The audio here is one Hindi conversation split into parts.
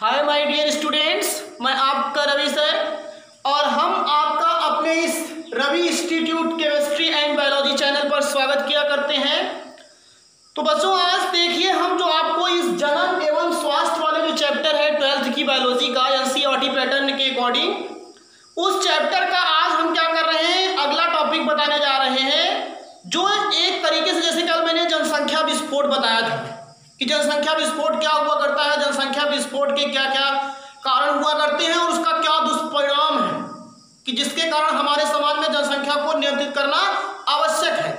हाय माय डियर स्टूडेंट्स, मैं आपका रवि सर और हम आपका अपने इस Ravi institute chemistry and biology channel पर स्वागत किया करते हैं। तो बच्चों, आज देखिए हम जो आपको इस जनन एवं स्वास्थ्य वाले जो चैप्टर है 12th की बायोलॉजी का एनसीईआरटी पैटर्न के अकॉर्डिंग, उस चैप्टर का आज हम क्या कर रहे हैं, अगला टॉपिक बताने जा रहे हैं। जो एक तरीके से, जैसे कल मैंने जनसंख्या विस्फोट बताया था कि जनसंख्या विस्फोट क्या हुआ करता है, जनसंख्या विस्फोट के क्या क्या कारण हुआ करते हैं और उसका क्या दुष्परिणाम है कि जिसके कारण हमारे समाज में जनसंख्या को नियंत्रित करना आवश्यक है।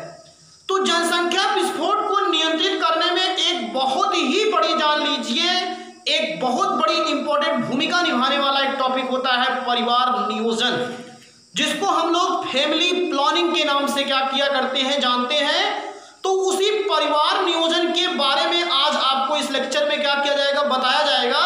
तो जनसंख्या विस्फोट को नियंत्रित करने में एक बहुत ही बड़ी, जान लीजिए, एक बहुत बड़ी इंपॉर्टेंट भूमिका निभाने वाला एक टॉपिक होता है परिवार नियोजन, जिसको हम लोग फैमिली प्लानिंग के नाम से क्या किया करते हैं, जानते हैं। तो उसी परिवार नियोजन के बारे में आज आपको इस लेक्चर में क्या किया जाएगा, बताया जाएगा।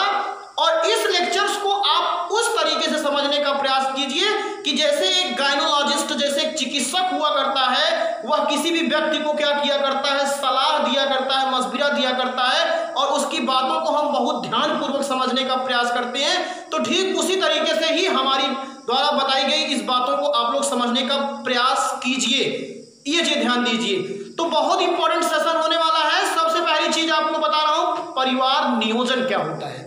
और इस लेक्चर्स को आप उस तरीके से समझने का प्रयास कीजिए कि जैसे एक गायनोलॉजिस्ट, जैसे एक चिकित्सक हुआ करता है, वह किसी भी व्यक्ति को क्या किया करता है, सलाह दिया करता है, मशविरा दिया करता है और उसकी बातों को हम बहुत ध्यानपूर्वक समझने का प्रयास करते हैं। तो ठीक उसी तरीके से ही हमारी द्वारा बताई गई इस बातों को आप लोग समझने का प्रयास कीजिए, ये चीज ध्यान दीजिए। तो बहुत इंपॉर्टेंट सेशन होने वाला है। सबसे पहली चीज आपको बता रहा हूं, परिवार नियोजन क्या होता है,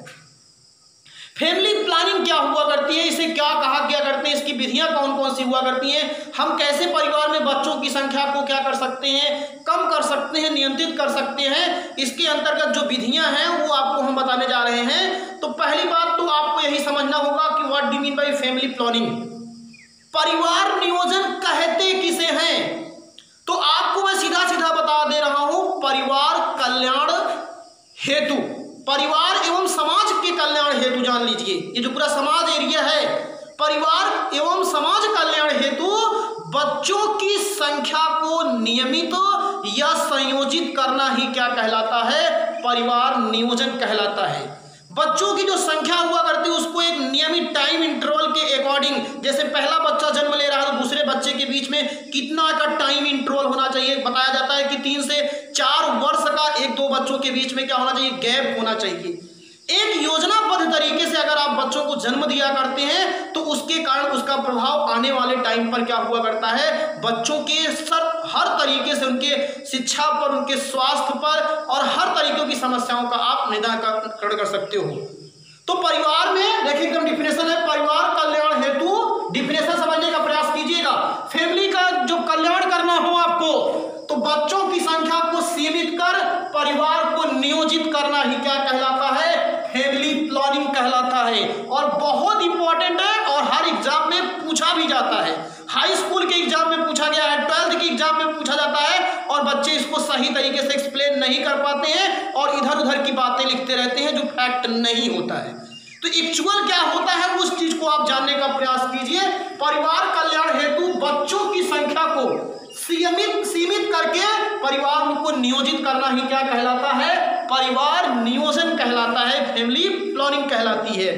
फैमिली प्लानिंग क्या हुआ करती है, इसे क्या कहा गया करते हैं, इसकी विधियां कौन कौन सी हुआ करती हैं, हम कैसे परिवार में बच्चों की संख्या को क्या कर सकते हैं, कम कर सकते हैं, नियंत्रित कर सकते हैं, इसके अंतर्गत जो विधियां हैं वो आपको हम बताने जा रहे हैं। तो पहली बात तो आपको यही समझना होगा कि what do mean by family planning, परिवार नियोजन कहते किसे हैं। तो आपको मैं सीधा सीधा बता दे रहा हूं, परिवार कल्याण हेतु, परिवार एवं समाज के कल्याण हेतु, जान लीजिए ये जो पूरा समाज एरिया है, परिवार एवं समाज कल्याण हेतु बच्चों की संख्या को नियमित या संयोजित करना ही क्या कहलाता है, परिवार नियोजन कहलाता है। बच्चों की जो संख्या हुआ करती है उसको एक नियमित टाइम इंटरवल के अकॉर्डिंग, जैसे पहला बच्चा जन्म ले रहा है तो दूसरे बच्चे के बीच में कितना का टाइम इंटरवल होना चाहिए, बताया जाता है कि 3 से 4 वर्ष का एक दो बच्चों के बीच में क्या होना चाहिए, गैप होना चाहिए। एक योजनाबद्ध तरीके से अगर आप बच्चों को जन्म दिया करते हैं तो उसके कारण उसका प्रभाव आने वाले टाइम पर क्या हुआ करता है, बच्चों के हर तरीके से, उनके शिक्षा पर, उनके स्वास्थ्य पर और हर तरीके की समस्याओं का आप निदान कर सकते हो। तो परिवार में देखिए एकदम डिफिनेशन है, परिवार कल्याण हेतु, डिफिनेशन समझने का प्रयास कीजिएगा। फैमिली का जो कल्याण करना हो आपको, तो बच्चों की संख्या को सीमित कर परिवार को नियोजित करना ही क्या कहलाता है, फैमिली प्लानिंग कहलाता है। और बहुत इंपॉर्टेंट है और हर एग्जाम में पूछा भी जाता है, हाई स्कूल के एग्जाम में पूछा गया है, 12th के एग्जाम में पूछा जाता है और बच्चे इसको सही तरीके से एक्सप्लेन नहीं कर पाते हैं और इधर उधर की बातें लिखते रहते हैं जो फैक्ट नहीं होता है। तो एक्चुअल क्या होता है उस चीज को आप जानने का प्रयास कीजिए। परिवार कल्याण हेतु बच्चों की संख्या को सीमित करके परिवार को नियोजित करना ही क्या कहलाता है, परिवार नियोजन कहलाता है, फैमिली प्लानिंग कहलाती है।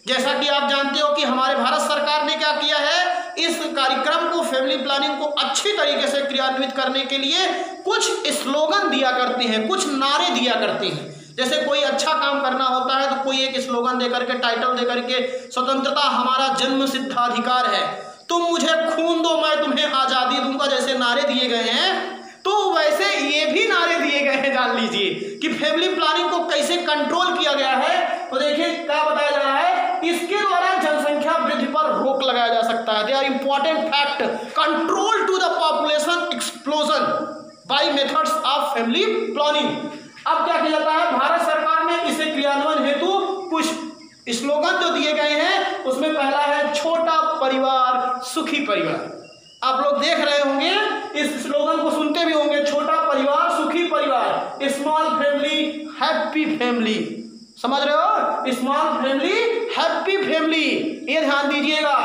जैसा कि आप जानते हो कि हमारे भारत सरकार ने क्या किया है, इस कार्यक्रम को, फैमिली प्लानिंग को अच्छी तरीके से क्रियान्वित करने के लिए कुछ स्लोगन दिया करते हैं, कुछ नारे दिया करते हैं। जैसे कोई अच्छा काम करना होता है तो कोई एक स्लोगन देकर के, टाइटल देकर के, स्वतंत्रता हमारा जन्म सिद्धाधिकार है, तुम मुझे खून दो मैं तुम्हें आजादी दूंगा, जैसे नारे दिए गए हैं, तो वैसे ये भी नारे दिए गए हैं। जान लीजिए कि फैमिली प्लानिंग को कैसे कंट्रोल किया गया है। तो देखिए क्या बताया जा रहा है, इसके द्वारा जनसंख्या वृद्धि पर रोक लगाया जा सकता है। They are important fact, control to the population explosion by methods of family planning. अब क्या किया जाता है, भारत सरकार ने इसे क्रियान्वयन हेतु कुछ स्लोगन जो दिए गए हैं, उसमें पहला है छोटा परिवार सुखी परिवार। आप लोग देख रहे होंगे, इस स्लोगन को सुनते भी होंगे, छोटा परिवार सुखी परिवार, स्मॉल फैमिली हैप्पी फैमिली, समझ रहे हो, स्मॉल फैमिली हैप्पी फैमिली, ये ध्यान दीजिएगा।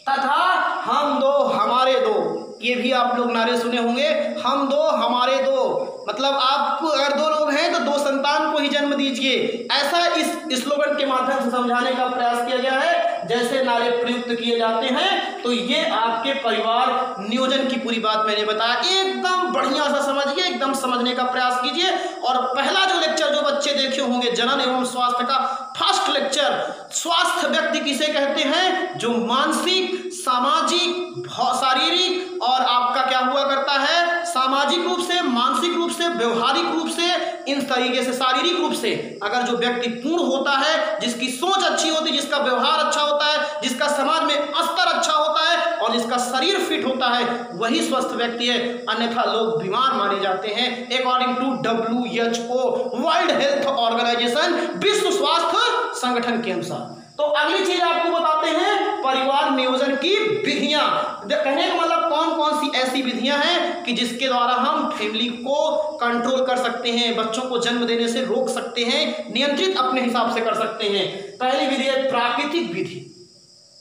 तथा हम दो हमारे दो, ये भी आप लोग नारे सुने होंगे, हम दो हमारे दो, मतलब आपको अगर 2 लोग हैं तो 2 संतान को ही जन्म दीजिए। ऐसा इस स्लोगन के माध्यम से समझाने का प्रयास किया गया है। जैसे नारे प्रयुक्त किए जाते हैं तो ये आपके परिवार नियोजन की पूरी बात मैंने बताया, एकदम बढ़िया सा समझिए, एकदम समझने का प्रयास कीजिए। और पहला जो लेक्चर जो बच्चे देखे होंगे जनन एवं स्वास्थ्य का, फर्स्ट फर्स्ट लेक्चर, स्वास्थ्य व्यक्ति किसे कहते हैं? जो मानसिक, सामाजिक, शारीरिक और आपका क्या हुआ करता है, सामाजिक रूप से, मानसिक रूप से, व्यवहारिक रूप से, इन तरीके से शारीरिक रूप से अगर जो व्यक्ति पूर्ण होता है, जिसकी सोच अच्छी होती है, जिसका व्यवहार अच्छा होता है, जिसका समाज में स्तर अच्छा होता है और जिसका शरीर फिट होता है, वही स्वस्थ व्यक्ति है। अन्यथा लोग बीमार माने जाते हैं according to WHO, world health organization, विश्व स्वास्थ्य संगठन के अनुसार। तो अगली चीज आपको बताते हैं परिवार नियोजन की विधियां। कहने का मतलब कौन कौन सी ऐसी विधियां हैं कि जिसके द्वारा हम फैमिली को कंट्रोल कर सकते हैं, बच्चों को जन्म देने से रोक सकते हैं, नियंत्रित अपने हिसाब से कर सकते हैं। पहली विधि है प्राकृतिक विधि,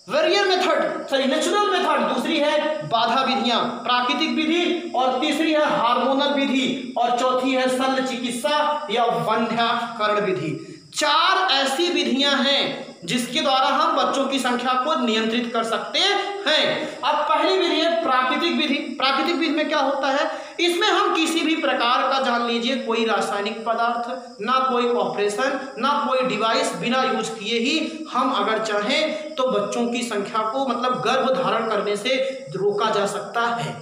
वेरियर मेथड, नेचुरल मेथड। दूसरी है बाधा विधियां, प्राकृतिक विधि, और तीसरी है हार्मोनल विधि, और चौथी है शल्य चिकित्सा या वंध्याकरण विधि। 4 ऐसी विधियां हैं जिसके द्वारा हम बच्चों की संख्या को नियंत्रित कर सकते हैं। अब पहली विधि है प्राकृतिक विधि। प्राकृतिक विधि में क्या होता है? इसमें हम किसी भी प्रकार का, जान लीजिए, कोई रासायनिक पदार्थ, ना कोई ऑपरेशन, ना कोई डिवाइस, बिना यूज किए ही हम अगर चाहें तो बच्चों की संख्या को, मतलब गर्भ धारण करने से रोका जा सकता है।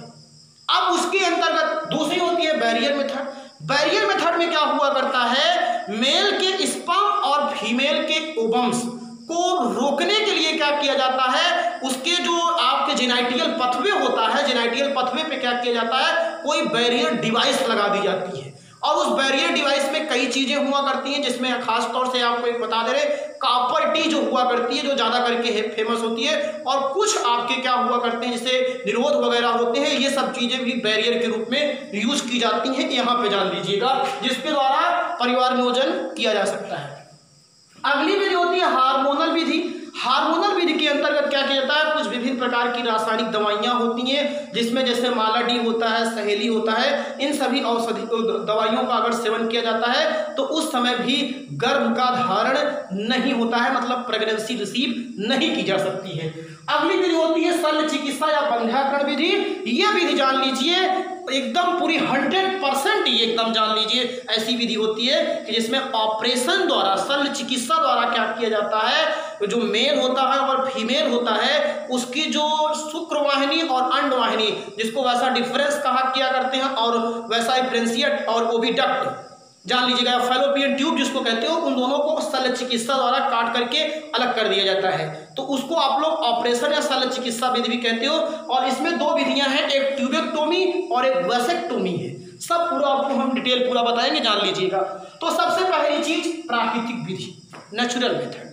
अब उसके अंतर्गत दूसरी होती है बैरियर मेथड। बैरियर मेथड में क्या हुआ करता है, मेल के स्पर्म और फीमेल के ओवम्स को रोकने के लिए क्या किया जाता है, उसके जो आपके जेनाइटियल पथवे होता है, जेनाइटियल पथवे पे क्या किया जाता है, कोई बैरियर डिवाइस लगा दी जाती है। और उस बैरियर डिवाइस में कई चीजें हुआ करती हैं, जिसमें खास तौर से आपको एक बता दे रहे, कॉपर टी जो हुआ करती है, जो ज्यादा करके फेमस होती है, और कुछ आपके क्या हुआ करते हैं, जैसे निरोध वगैरह होते हैं, ये सब चीजें भी बैरियर के रूप में यूज की जाती हैं। यहाँ पे जान लीजिएगा, जिसके द्वारा परिवार नियोजन किया जा सकता है। अगली विधि होती है हार्मोनल विधि। हार्मोनल विधि के अंतर्गत क्या किया जाता है, कुछ विभिन्न प्रकार की रासायनिक दवाइयां होती हैं, जिसमें जैसे मालाडी होता है, सहेली होता है, इन सभी औषधि दवाइयों का अगर सेवन किया जाता है तो उस समय भी गर्भ का धारण नहीं होता है, मतलब प्रेगनेंसी रिसीव नहीं की जा सकती है। अगली विधि होती है शल्य चिकित्सा या वंध्याकरण विधि। यह विधि जान लीजिए एकदम पूरी 100% ही एकदम जान लीजिए ऐसी विधि होती है कि जिसमें ऑपरेशन द्वारा, शल्य चिकित्सा द्वारा क्या किया जाता है, जो मेल होता है और फीमेल होता है, उसकी जो शुक्रवाहिनी और अंडवाहिनी, जिसको वैसा डिफरेंस कहा किया करते हैं, और वैसा ब्रेंसियट और ओविडक्ट जान लीजिएगा, फैलोपियन ट्यूब जिसको कहते हो, उन दोनों को शल्य चिकित्सा द्वारा काट करके अलग कर दिया जाता है। तो उसको आप लोग ऑपरेशन या शल्य चिकित्सा विधि भी कहते हो। और इसमें 2 विधियां हैं, एक ट्यूबेक्टोमी और एक वैसेक्टोमी है। सब पूरा आपको हम डिटेल पूरा बताएंगे, जान लीजिएगा। तो सबसे पहली चीज प्राकृतिक विधि, नेचुरल मेथड,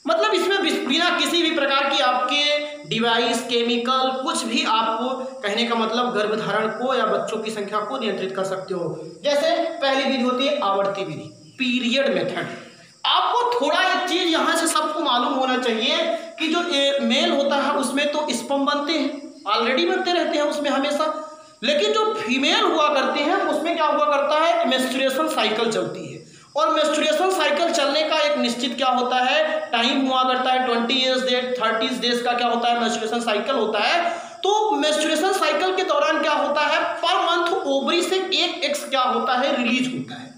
मतलब इसमें बिना किसी भी प्रकार की आपके डिवाइस, केमिकल, कुछ भी आपको, कहने का मतलब गर्भधारण को या बच्चों की संख्या को नियंत्रित कर सकते हो। जैसे पहली विधि होती है आवर्ती विधि, पीरियड मेथड। आपको थोड़ा एक चीज यहां से सबको मालूम होना चाहिए कि जो मेल होता है उसमें तो स्पर्म बनते हैं, ऑलरेडी बनते रहते हैं उसमें हमेशा, लेकिन जो फीमेल हुआ करते हैं उसमें क्या हुआ करता है, मेंस्ट्रुएशन साइकिल चलती है। और मेंस्ट्रुएशन साइकिल चलने का एक निश्चित क्या होता है, टाइम हुआ करता है, 20 डेज 30 डेज का क्या होता है, मेंस्ट्रुएशन साइकिल होता है। तो मेंस्ट्रुएशन साइकिल के दौरान क्या होता है, पर मंथ ओवरी से एक एग्स क्या होता है, रिलीज होता है।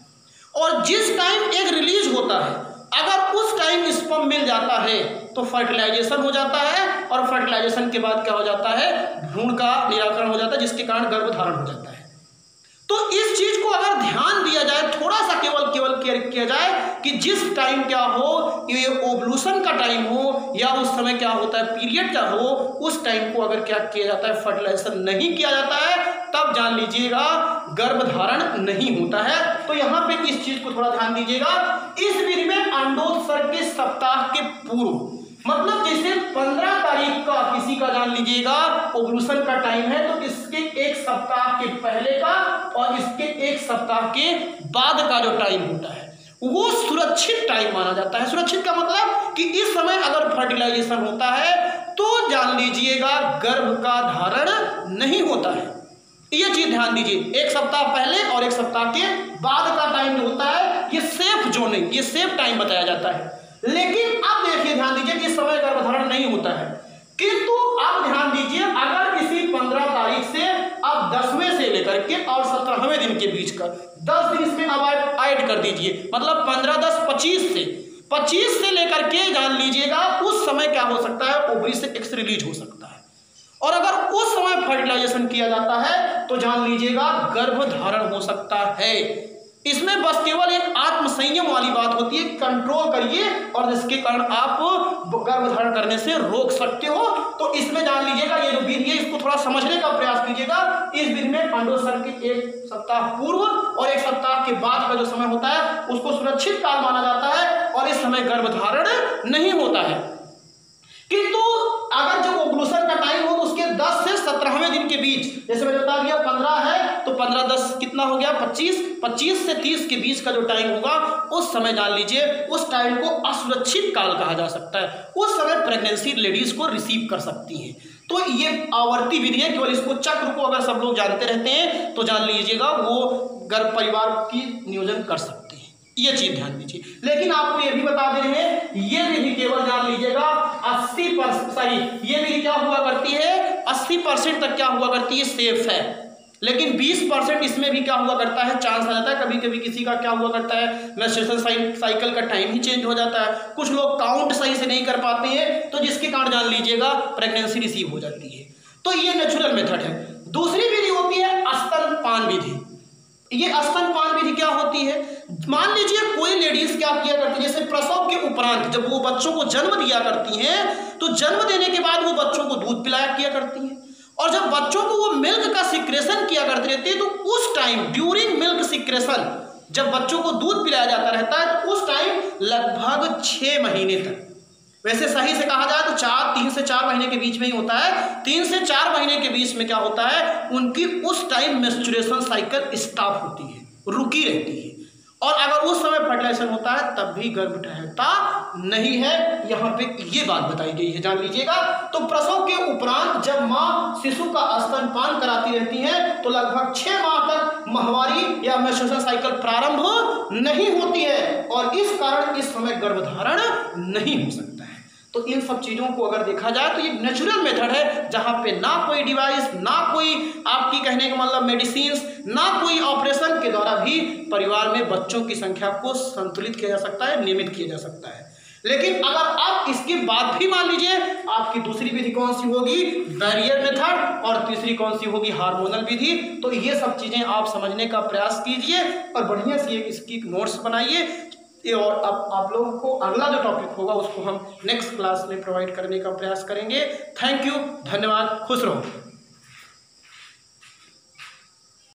और जिस टाइम एग रिलीज होता है, अगर उस टाइम स्पर्म मिल जाता है तो फर्टिलाइजेशन हो जाता है, और फर्टिलाइजेशन के बाद क्या हो जाता है, भ्रूण का निराकरण हो जाता है, जिसके कारण गर्भधारण हो जाता है। तो इस चीज को अगर ध्यान दिया जाए, थोड़ा सा केवल केयर किया जाए कि जिस टाइम क्या हो, ये ओवल्यूशन का टाइम हो या उस समय क्या होता है, पीरियड क्या हो, उस टाइम को अगर क्या किया जाता है, फर्टिलाइजेशन नहीं किया जाता है, तब जान लीजिएगा गर्भधारण नहीं होता है। तो यहाँ पे इस चीज को थोड़ा ध्यान दीजिएगा। इस विधि में अंडोत्सर्ग के सप्ताह के पूर्व, मतलब जैसे 15 तारीख का किसी का जान लीजिएगा ओवल्यूशन का टाइम है, तो इसके 1 सप्ताह के पहले का और इसके 1 सप्ताह के बाद का जो टाइम होता है वो सुरक्षित टाइम माना जाता है। सुरक्षित का मतलब कि इस समय अगर फर्टिलाइजेशन होता है तो जान लीजिएगा गर्भ का धारण नहीं होता है। ये चीज ध्यान दीजिए, 1 सप्ताह पहले और 1 सप्ताह के बाद का टाइम जो होता है, ये सेफ जोनिंग, ये सेफ टाइम बताया जाता है। लेकिन अब देखिए, ध्यान दीजिए कि इस समय गर्भधारण नहीं होता है, किंतु अब ध्यान दीजिए अगर किसी 15 तारीख से अब 10वें से लेकर के और 17वें दिन के बीच का 10 दिन इसमें अब ऐड कर दीजिए, मतलब 15, 10, 25 से 25 से लेकर के जान लीजिएगा उस समय क्या हो सकता है, ओवरी से एग्स रिलीज हो सकता है। और अगर उस समय फर्टिलाइजेशन किया जाता है तो जान लीजिएगा गर्भ धारण हो सकता है। इसमें बस केवल एक आत्मसंयम वाली बात होती है, कंट्रोल करिए और जिसके कारण आप गर्भ धारण करने से रोक सकते हो। तो इसमें जान लीजिएगा ये जो विधि है इसको थोड़ा समझने का प्रयास कीजिएगा। इस विधि में अंडोत्सर्ग के 1 सप्ताह पूर्व और 1 सप्ताह के बाद का जो समय होता है उसको सुरक्षित काल माना जाता है और इस समय गर्भ धारण नहीं होता है। किंतु अगर जो ओवुलेशन का टाइम हो तो उसके 10 से 17वें दिन के बीच, जैसे मैंने बता दिया 15 है तो 15 10 कितना हो गया 25, 25 से 30 के बीच का जो टाइम होगा उस समय जान लीजिए उस टाइम को असुरक्षित काल कहा जा सकता है। उस समय प्रेगनेंसी लेडीज को रिसीव कर सकती हैं। तो ये आवर्ती विधि है, केवल इसको चक्र को अगर सब लोग जानते रहते हैं तो जान लीजिएगा वो गर्भ परिवार की नियोजन कर सकते हैं। ये चीज ध्यान दीजिए। लेकिन आपको ये भी बता दे रहे हैं ये विधि केवल जान लीजिएगा 80% ये विधि क्या हुआ करती है 80% तक क्या हुआ करती है सेफ है, लेकिन 20% इसमें भी क्या हुआ करता है चांस आ जाता है। कभी कभी किसी का क्या हुआ करता है मेंस्ट्रुएशन साइकिल का टाइम ही चेंज हो जाता है, कुछ लोग काउंट सही से नहीं कर पाते हैं तो जिसके कारण जान लीजिएगा प्रेगनेंसी रिसीव हो जाती है। तो ये नेचुरल मेथड है। दूसरी विधि होती है स्तनपान विधि। ये स्तनपान विधि क्या होती है, मान लीजिए कोई लेडीज क्या किया करती है, जैसे प्रसव के उपरांत जब वो बच्चों को जन्म दिया करती हैं तो जन्म देने के बाद वो बच्चों को दूध पिलाया किया करती हैं और जब बच्चों को वो मिल्क का सिक्रेशन किया करते रहते हैं तो उस टाइम ड्यूरिंग मिल्क सिक्रेशन जब बच्चों को दूध पिलाया जाता रहता है तो उस टाइम लगभग 6 महीने तक, वैसे सही से कहा जाए तो 3 से 4 महीने के बीच में ही होता है, 3 से 4 महीने के बीच में क्या होता है उनकी उस टाइम मेंस्ट्रुएशन साइकिल स्टॉप होती है, रुकी रहती है। और अगर उस समय फर्टिलाइजेशन होता है तब भी गर्भ ठहरता नहीं है। यहाँ पे ये बात बताई गई है जान लीजिएगा। तो प्रसव के उपरांत जब माँ शिशु का स्तनपान कराती रहती है तो लगभग 6 माह तक माहवारी या मेंस्ट्रुएशन साइकिल प्रारंभ नहीं होती है और इस कारण इस समय गर्भधारण नहीं हो सकता है। तो इन सब चीज़ों को अगर देखा जाए तो ये नेचुरल मेथड है जहाँ पे ना कोई डिवाइस, ना कोई आपकी कहने का मतलब मेडिसिन्स, ना कोई ऑपरेशन के द्वारा भी परिवार में बच्चों की संख्या को संतुलित किया जा सकता है, नियमित किया जा सकता है। लेकिन अगर आप इसके बाद भी मान लीजिए आपकी दूसरी विधि कौन सी होगी बैरियर मेथड और तीसरी कौन सी होगी हार्मोनल विधि। तो ये सब चीज़ें आप समझने का प्रयास कीजिए और बढ़िया से इसकी नोट्स बनाइए और अब आप लोगों को अगला जो टॉपिक होगा उसको हम नेक्स्ट क्लास में प्रोवाइड करने का प्रयास करेंगे। थैंक यू, धन्यवाद, खुश रहो।